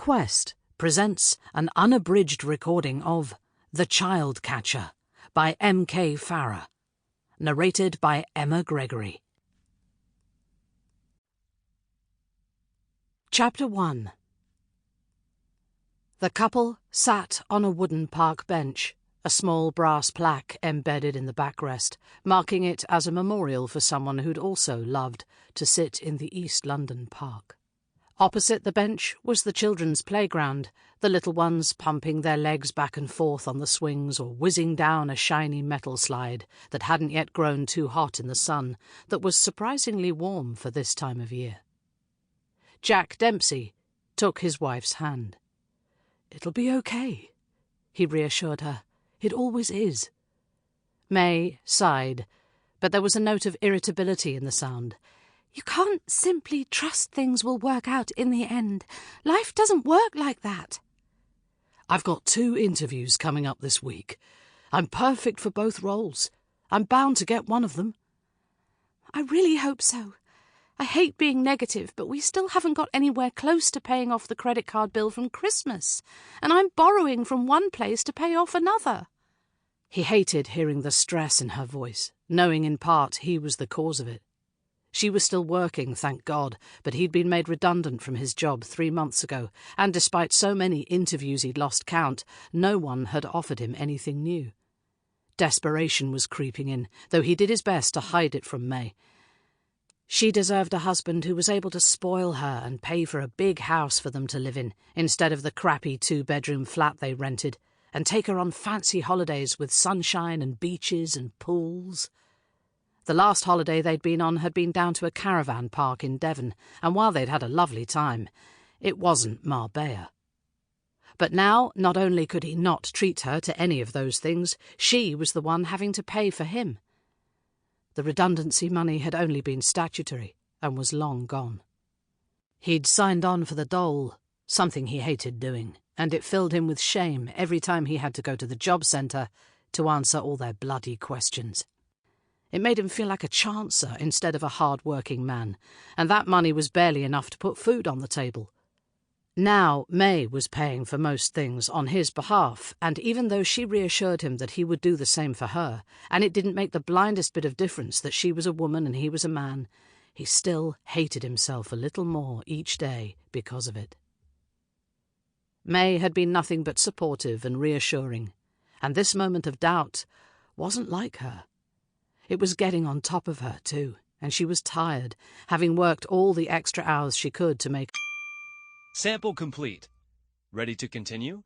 Quest presents an unabridged recording of The Child Catcher by M.K. Farrar, narrated by Emma Gregory. Chapter 1. The couple sat on a wooden park bench, a small brass plaque embedded in the backrest, marking it as a memorial for someone who'd also loved to sit in the East London park. Opposite the bench was the children's playground, the little ones pumping their legs back and forth on the swings or whizzing down a shiny metal slide that hadn't yet grown too hot in the sun, that was surprisingly warm for this time of year. Jack Dempsey took his wife's hand. "It'll be okay," he reassured her. "It always is." May sighed, but there was a note of irritability in the sound. "You can't simply trust things will work out in the end. Life doesn't work like that." "I've got 2 interviews coming up this week. I'm perfect for both roles. I'm bound to get one of them." "I really hope so. I hate being negative, but we still haven't got anywhere close to paying off the credit card bill from Christmas, and I'm borrowing from one place to pay off another." He hated hearing the stress in her voice, knowing in part he was the cause of it. She was still working, thank God, but he'd been made redundant from his job 3 months ago, and despite so many interviews he'd lost count, no one had offered him anything new. Desperation was creeping in, though he did his best to hide it from May. She deserved a husband who was able to spoil her and pay for a big house for them to live in, instead of the crappy 2-bedroom flat they rented, and take her on fancy holidays with sunshine and beaches and pools. The last holiday they'd been on had been down to a caravan park in Devon, and while they'd had a lovely time, it wasn't Marbella. But now, not only could he not treat her to any of those things, she was the one having to pay for him. The redundancy money had only been statutory, and was long gone. He'd signed on for the dole, something he hated doing, and it filled him with shame every time he had to go to the job centre to answer all their bloody questions. It made him feel like a chancer instead of a hard-working man, and that money was barely enough to put food on the table. Now May was paying for most things on his behalf, and even though she reassured him that he would do the same for her, and it didn't make the blindest bit of difference that she was a woman and he was a man, he still hated himself a little more each day because of it. May had been nothing but supportive and reassuring, and this moment of doubt wasn't like her. It was getting on top of her, too, and she was tired, having worked all the extra hours she could to make... Sample complete. Ready to continue?